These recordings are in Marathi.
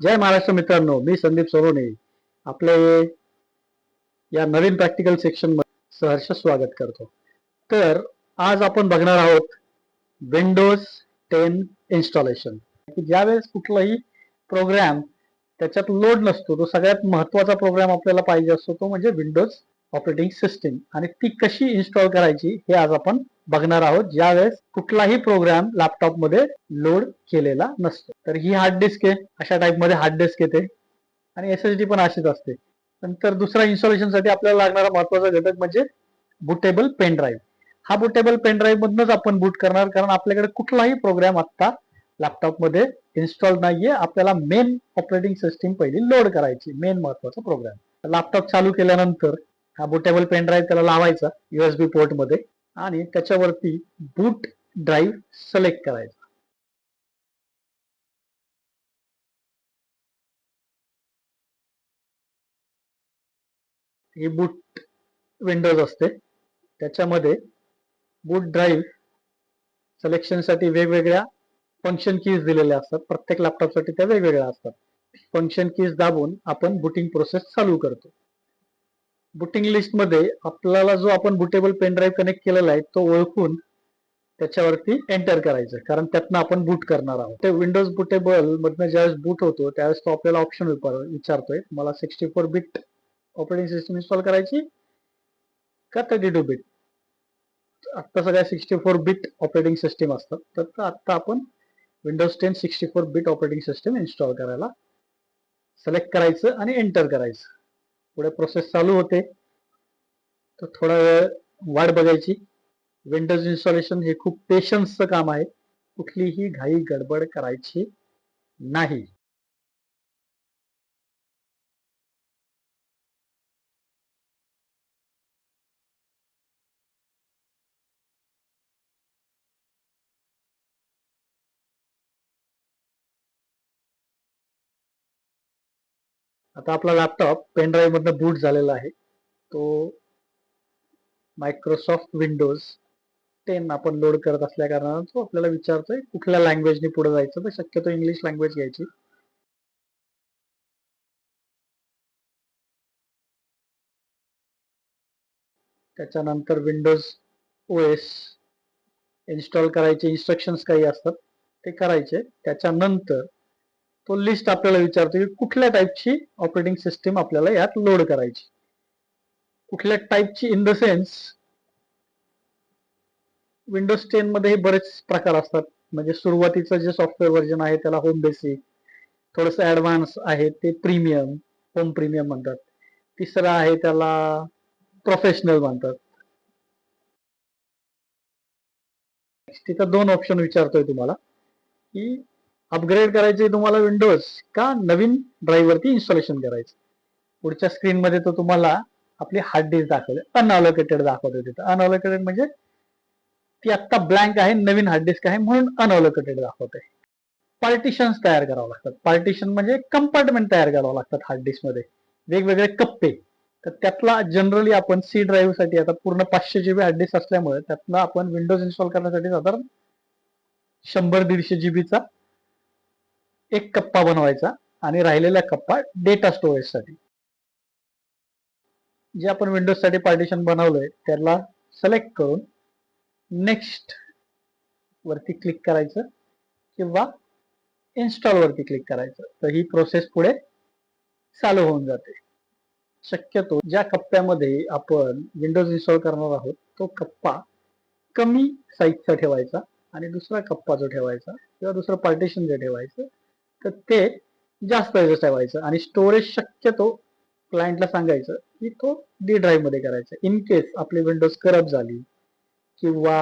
जय महाराष्ट्र मित्रांनो, मी संदीप सोरोने आपले या नवीन प्रॅक्टिकल सेक्शन मध्ये सहर्ष स्वागत करतो. तर आज आपण बघणार आहोत विंडोज 10 इन्स्टॉलेशन. ज्यावेळेस कुठलाही प्रोग्राम त्याच्यात लोड नसतो, तो सगळ्यात महत्वाचा प्रोग्राम आपल्याला पाहिजे असतो तो म्हणजे विंडोज ऑपरेटिंग सिस्टीम, आणि ती कशी इन्स्टॉल करायची हे आज आपण बघणार आहोत. ज्यावेळेस कुठलाही प्रोग्राम लॅपटॉप मध्ये लोड केलेला नसतो. तर ही हार्ड डिस्क आहे, अशा टाइप मध्ये हार्ड डिस्क येते आणि एसएसडी पण अशीच असते. नंतर दुसरा इन्स्टॉलेशन साठी आपल्याला लागणारा महत्वाचा घटक म्हणजे बुटेबल पेन ड्राईव्ह. हा बुटेबल पेन ड्राईव्ह मधूनच आपण बूट करणार, कारण आपल्याकडे कुठलाही प्रोग्राम आता लॅपटॉप मध्ये इन्स्टॉल नाहीये. आपल्याला मेन ऑपरेटिंग सिस्टीम पहिली लोड करायची, मेन महत्वाचा प्रोग्राम. लॅपटॉप चालू केल्यानंतर हा बुटेबल पेन ड्राईव्ह त्याला लावायचा युएसबी पोर्ट मध्ये आणि त्याच्यावरती बूट ड्राईव्ह सिलेक्ट करायचा. ही बूट विंडोज असते, त्याच्यामध्ये बूट ड्राईव्ह सिलेक्शन साठी वेगवेगळ्या फंक्शन कीज दिलेल्या असतात. प्रत्येक लॅपटॉपसाठी त्या वेगवेगळ्या असतात. फंक्शन कीज दाबून आपण बुटिंग प्रोसेस चालू करतो. बुटिंग लिस्ट मध्ये आपल्याला जो आपण बुटेबल पेन ड्राईव्ह कनेक्ट केलेला आहे तो ओळखून त्याच्यावरती एंटर करायचं, कारण त्यातनं आपण बूट करणार आहोत. ते विंडोज बुटेबल मधनं ज्यावेळेस बूट होतो त्यावेळेस तो आपल्याला ऑप्शन विचारतोय, मला 64 बिट ऑपरेटिंग सिस्टम इन्स्टॉल करायची का 32 बिट. आता सगळ्या 64 बिट ऑपरेटिंग सिस्टीम असतात, तर आता आपण Windows 10 64 bit operating system install करायला सिलेक्ट करायचं आणि एंटर करायचं. पुढे प्रोसेस चालू होते, तर थोडा वेळ वाट बघायची. विंडोज इन्स्टॉलेशन हे खूप पेशन्सचं काम आहे, कुठलीही घाई गडबड करायची नाही. आता आपला लॅपटॉप पेन ड्राईव्ह मधनं बूट झालेला आहे. तो मायक्रोसॉफ्ट विंडोज 10 आपण लोड करत असल्या कारणानं तो आपल्याला विचारतोय कुठल्या लँग्वेजने पुढे जायचं. तर शक्यतो इंग्लिश लँग्वेज घ्यायची. त्याच्यानंतर विंडोज ओएस इन्स्टॉल करायचे इन्स्ट्रक्शन्स काही असतात ते करायचे. त्याच्यानंतर तो लिस्ट आपल्याला विचारतो की कुठल्या टाईपची ऑपरेटिंग सिस्टीम आपल्याला यात लोड करायची. कुठल्या टाईपची इन द सेन्स विंडोज 10 मध्ये बरेच प्रकार असतात. म्हणजे सुरुवातीचं जे सॉफ्टवेअर व्हर्जन आहे त्याला होम बेसिक, थोडस ऍडव्हान्स आहे ते प्रीमियम, होम प्रीमियम म्हणतात. तिसरं आहे त्याला प्रोफेशनल म्हणतात. तिथं दोन ऑप्शन विचारतोय तुम्हाला की अपग्रेड करायचे तुम्हाला विंडोज का नवीन ड्राईव्ह वरती इन्स्टॉलेशन करायचं. पुढच्या स्क्रीन मध्ये तो तुम्हाला आपली हार्ड डिस्क दाखवते, अनअलोकेटेड दाखवते. तिथं अनअलोकेटेड म्हणजे ती आता ब्लँक आहे, नवीन हार्ड डिस्क आहे म्हणून अनअलोकेटेड दाखवते. पार्टिशन्स तयार करावं लागतात. पार्टिशन म्हणजे कंपार्टमेंट तयार करावं लागतात हार्ड डिस्क मध्ये, वेगवेगळे कप्पे. तर त्यातला जनरली आपण सी ड्राईव्ह साठी आता पूर्ण 500 जीबी हार्ड डिस्क असल्यामुळे त्यातला आपण विंडोज इन्स्टॉल करण्यासाठी साधारण 100-150 जीबीचा एक कप्पा बनवायचा आणि राहिलेला कप्पा डेटा स्टोरेज साठी. जे आपण विंडोज साठी पार्टिशन बनवलंय त्याला सिलेक्ट करून नेक्स्ट वरती क्लिक करायचं किंवा इन्स्टॉल वरती क्लिक करायचं. तर ही प्रोसेस पुढे चालू होऊन जाते. शक्यतो ज्या कप्प्यामध्ये आपण विंडोज इन्स्टॉल करणार आहोत तो कप्पा कमी साईजचा ठेवायचा आणि दुसरा कप्पा जो ठेवायचा किंवा दुसरं पार्टिशन जे ठेवायचं तर ते जास्त ठेवायचं. आणि स्टोरेज शक्यतो क्लायंटला सांगायचं की तो डी ड्राईव्ह मध्ये करायचा. इन केस आपली विंडोज करप्ट झाली किंवा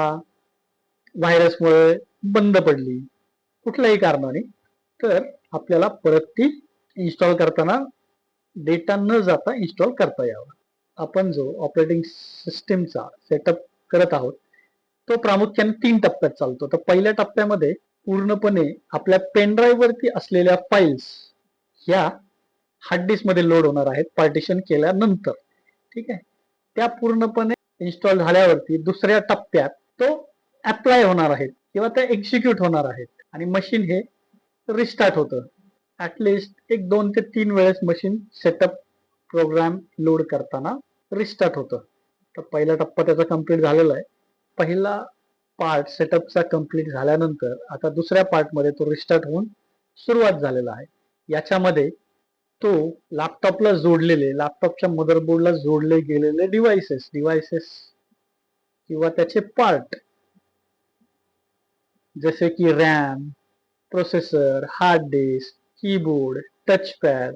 व्हायरसमुळे बंद पडली कुठल्याही कारणाने, तर आपल्याला परत ती इन्स्टॉल करताना डेटा न जाता इन्स्टॉल करता यावं. आपण जो ऑपरेटिंग सिस्टीमचा सेटअप करत आहोत तो प्रामुख्याने 3 टप्प्यात चालतो. तर पहिल्या टप्प्यामध्ये पूर्णपणे आपल्या पेनड्राईव्ह वरती असलेल्या फाईल्स ह्या हार्ड डिस्क मध्ये लोड होणार आहेत पार्टिशन केल्यानंतर. ठीक आहे, त्या पूर्णपणे इन्स्टॉल झाल्यावरती दुसऱ्या टप्प्यात तो अप्लाय होणार आहेत किंवा त्या एक्झिक्यूट होणार आहेत आणि मशीन हे रिस्टार्ट होतं. ऍटलिस्ट एक 2 ते 3 वेळेस मशीन सेटअप प्रोग्राम लोड करताना रिस्टार्ट होतं. तर पहिला टप्पा त्याचा कंप्लीट झालेला आहे. पहिला पार्ट सेटअपचा कंप्लीट झाल्यानंतर आता दुसऱ्या पार्टमध्ये तो रिस्टार्ट होऊन सुरुवात झालेला आहे. याच्यामध्ये तो लॅपटॉपला जोडलेले, लॅपटॉपच्या मदरबोर्डला जोडले गेलेले डिव्हाइसेस किंवा त्याचे पार्ट जसे की RAM, processor, hard disk, keyboard, touchpad,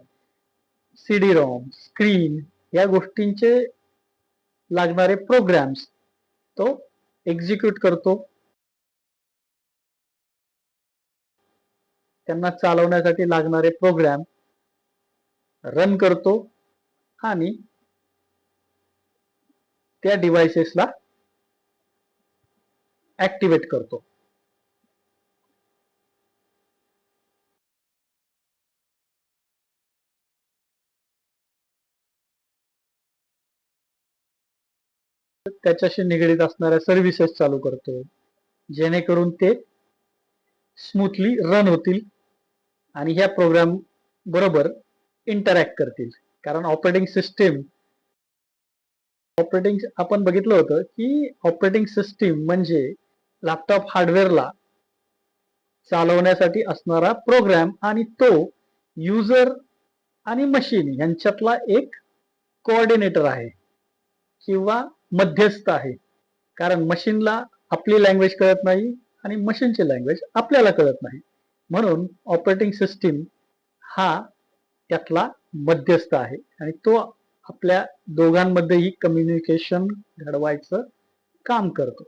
CD ROM, screen या गोष्टींचे लागणारे प्रोग्राम्स तो एक्झिक्यूट करतो. त्यांना चालवण्यासाठी लागणारे प्रोग्राम रन करतो आणि त्या डिव्हाइसेसला ऍक्टिव्हेट करतो. त्याच्याशी निगडीत असणाऱ्या सर्व्हिसेस चालू करतो, जेणेकरून ते स्मूथली रन होतील आणि ह्या प्रोग्राम बरोबर इंटरॅक्ट करतील. कारण ऑपरेटिंग आपण बघितलं होतं की ऑपरेटिंग सिस्टीम म्हणजे लॅपटॉप हार्डवेअरला चालवण्यासाठी असणारा प्रोग्राम आणि तो युजर आणि मशीन यांच्यातला एक कोऑर्डिनेटर आहे किंवा मध्यस्थ आहे. कारण मशीनला आपली लँग्वेज कळत नाही आणि मशीनची लँग्वेज आपल्याला कळत नाही. म्हणून ऑपरेटिंग सिस्टीम हा त्यातला मध्यस्थ आहे आणि तो आपल्या दोघांमध्येही कम्युनिकेशन घडवायचं काम करतो.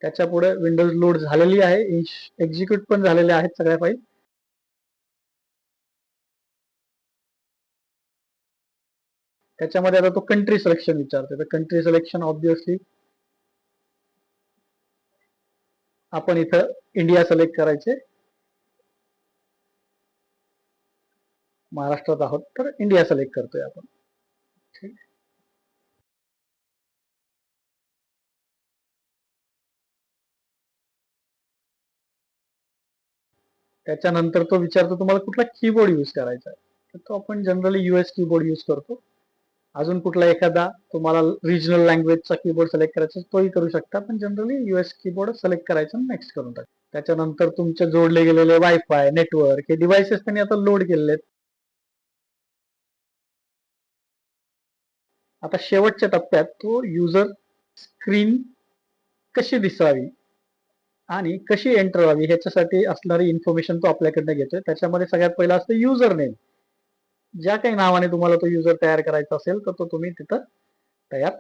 त्याच्या पुढे विंडोज लोड झालेली आहे, एक्झिक्यूट पण झालेले आहेत सगळ्या फाईल. त्याच्यामध्ये आता तो कंट्री सिलेक्शन विचारतो. तर कंट्री सिलेक्शन ऑब्विसली आपण इथं इंडिया सिलेक्ट करायचे. महाराष्ट्रात आहोत तर इंडिया सिलेक्ट करतोय आपण. ठीक. त्याच्यानंतर तो विचारतो तुम्हाला कुठला कीबोर्ड यूज करायचा आहे. तर तो आपण जनरली यूएस कीबोर्ड यूज करतो. अजून कुठला एखादा तुम्हाला रिजनल लँग्वेजचा कीबोर्ड सिलेक्ट करायचा तोही करू शकता, पण जनरली यूएस कीबोर्ड सिलेक्ट करायचा आणि नेक्स्ट करून टाक. त्याच्यानंतर तुमचे जोडले गेलेले वायफाय, नेटवर्क हे डिव्हाइसेस त्यांनी आता लोड केलेले आहेत. आता शेवटच्या टप्प्यात तो युजर स्क्रीन कशी दिसावी आणि कशी एंटर व्हावी ह्याच्यासाठी असणारी इन्फॉर्मेशन तो आपल्याकडनं घेतोय. त्याच्यामध्ये सगळ्यात पहिला असतं युजर नेम. ज्या काही नावाने तुम्हाला तो युजर तयार करायचा असेल तर तो तुम्ही तिथं तयार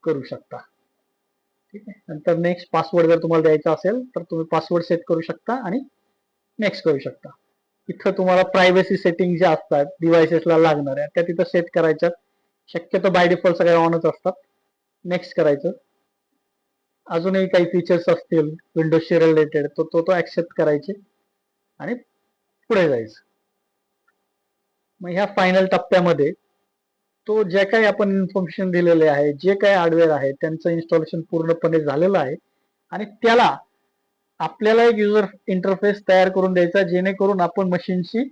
करू शकता. ठीक आहे. नंतर नेक्स्ट पासवर्ड जर तुम्हाला द्यायचा असेल तर तुम्ही पासवर्ड सेट करू शकता आणि नेक्स्ट करू शकता. इथं तुम्हाला प्रायव्हसी सेटिंग ज्या असतात डिव्हाइसेसला लागणाऱ्या त्या तिथं सेट करायच्या. शक्यतो बाय डिफॉल्ट सगळ्या ऑनच असतात. नेक्स्ट करायचं. अजूनही काही फीचर्स असतील विंडोजशी रिलेटेड तो ऍक्सेप्ट करायचे आणि पुढे जायचं. मग ह्या फायनल टप्प्यामध्ये तो जे काही आपण इन्फॉर्मेशन दिलेले आहे, जे काही हार्डवेअर आहे त्यांचं इन्स्टॉलेशन पूर्णपणे झालेलं आहे आणि त्याला आपल्याला एक युजर इंटरफेस तयार करून द्यायचा, जेणेकरून आपण मशीनशी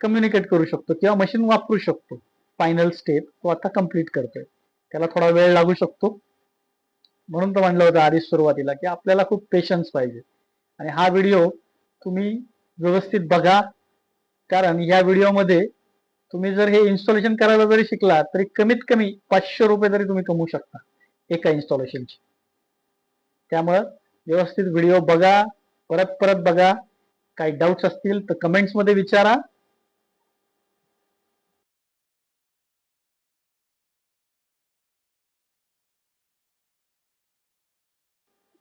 कम्युनिकेट करू शकतो किंवा मशीन वापरू शकतो. फायनल स्टेप तो आता कंप्लीट करतोय. त्याला थोडा वेळ लागू शकतो. म्हणून तर म्हणलं होतं आधीच सुरुवातीला की आपल्याला खूप पेशन्स पाहिजे आणि हा व्हिडिओ तुम्ही व्यवस्थित बघा. कारण या व्हिडिओमध्ये तुम्ही जर हे इन्स्टॉलेशन करायला जरी शिकला तरी कमीत कमी 500 रुपये तरी तुम्ही कमवू शकता एका इन्स्टॉलेशनचे. त्यामुळं व्यवस्थित व्हिडिओ बघा, परत परत बघा. काही डाऊट्स असतील तर कमेंट्स मध्ये विचारा.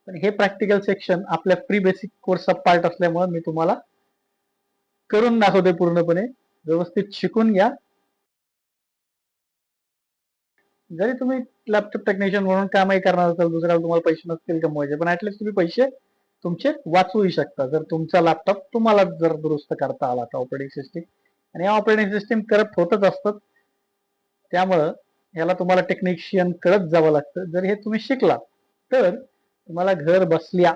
पण हे प्रॅक्टिकल सेक्शन आपल्या प्री बेसिक कोर्सचा पार्ट असल्यामुळे मी तुम्हाला करून दाखवते पूर्णपणे. व्यवस्थित शिकून घ्या. जरी तुम्ही लॅपटॉप टेक्निशियन म्हणून कामही करणार असाल, दुसऱ्याला तुम्हाला पैसे नसतील कमवायचे, पण ऍटलीस्ट तुम्ही पैसे तुमचे वाचवूही शकता जर तुमचा लॅपटॉप तुम्हाला जर दुरुस्त करता आला तर ऑपरेटिंग सिस्टीम. आणि या ऑपरेटिंग सिस्टीम करत होतच असतात. त्यामुळं याला तुम्हाला टेक्निशियन करत जावं लागतं. जर हे तुम्ही शिकला तर तुम्हाला घर बसल्या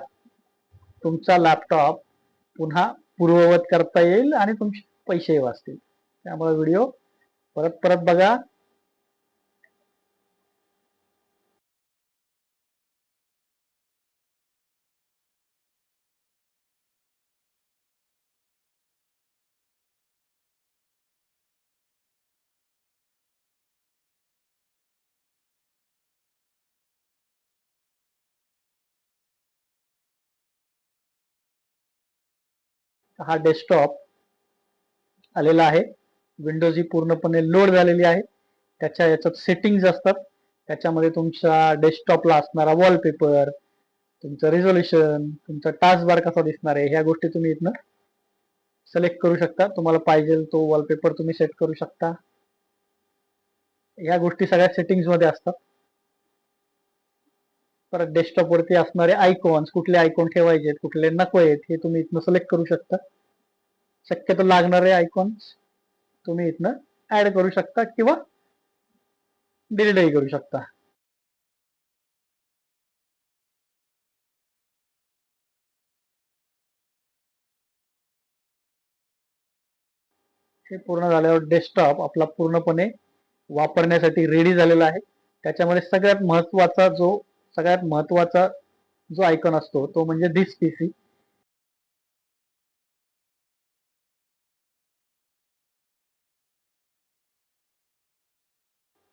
तुमचा लॅपटॉप पुन्हा पूर्ववत करता येईल आणि तुमचे पैसेही वाचतील. त्यामुळे व्हिडिओ परत परत बघा. हा डेस्कटॉप आलेला आहे. विंडोज ही पूर्णपणे लोड झालेली आहे. त्याच्या याच्यात सेटिंग्ज असतात. त्याच्यामध्ये तुमच्या डेस्कटॉपला असणारा वॉलपेपर, तुमचं रिझोल्युशन, तुमचा टास्क बार कसा दिसणार आहे, ह्या गोष्टी तुम्ही इथनं सिलेक्ट करू शकता. तुम्हाला पाहिजे तो वॉलपेपर तुम्ही सेट करू शकता. ह्या गोष्टी सगळ्या सेटिंग्ज मध्ये असतात. परत डेस्कटॉप वरती असणारे आयकॉन्स, कुठले आयकॉन ठेवायचे, कुठले नको आहेत, हे तुम्ही इथनं सिलेक्ट करू शकता. शक्यतो लागणारे आयकॉन्स तुम्ही इथनं ऍड करू शकता किंवा डिलीटही करू शकता. हे पूर्ण झाल्यावर डेस्कटॉप आपला पूर्णपणे वापरण्यासाठी रेडी झालेला आहे. त्याच्यामध्ये सगळ्यात महत्वाचा जो आयकॉन असतो तो म्हणजे this PC.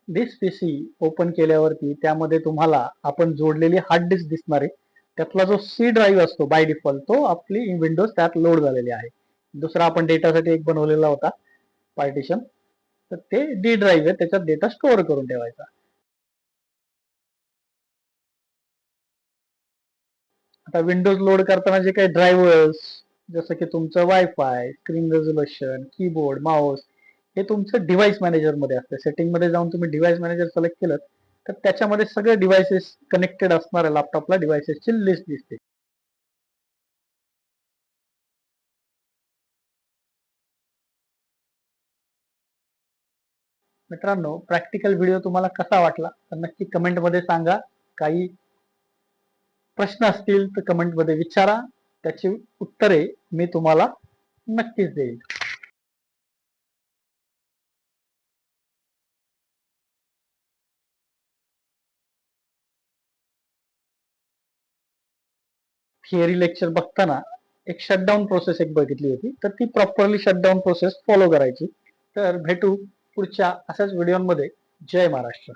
This PC open केल्यावरती त्यामध्ये तुम्हाला आपण जोडलेली हार्ड डिस्क दिसणार आहे. त्यातला जो सी ड्राईव्ह असतो बाय डिफॉल्ट तो आपली विंडोज त्यात लोड झालेली आहे. दुसरा आपण डेटासाठी एक बनवलेला होता पार्टिशन, तर ते डी ड्राईव्ह आहे, त्याच्यात डेटा स्टोअर करून ठेवायचा. आता विंडोज लोड करताना जे काही ड्रायव्हर्स, जसं की तुमचं wifi, screen resolution, keyboard, Mouse, हे तुमचं डिव्हाइस मॅनेजर मध्ये असतं. सेटिंग मध्ये जाऊन तुम्ही डिव्हाइस मॅनेजर सिलेक्ट केलं तर त्याच्यामध्ये सगळे डिव्हाइसेस कनेक्टेड असणाऱ्या लॅपटॉपला डिव्हाइसेसची लिस्ट दिसते. मित्रांनो, प्रॅक्टिकल व्हिडिओ तुम्हाला कसा वाटला तर नक्की कमेंट मध्ये सांगा. काही प्रश्न असतील तर कमेंट मध्ये विचारा, त्याची उत्तरे मी तुम्हाला नक्कीच देईल. थिअरी लेक्चर बघताना एक शटडाऊन प्रोसेस एक बघितली होती, तर ती प्रॉपरली शटडाऊन प्रोसेस फॉलो करायची. तर भेटू पुढच्या अशाच व्हिडिओमध्ये. जय महाराष्ट्र.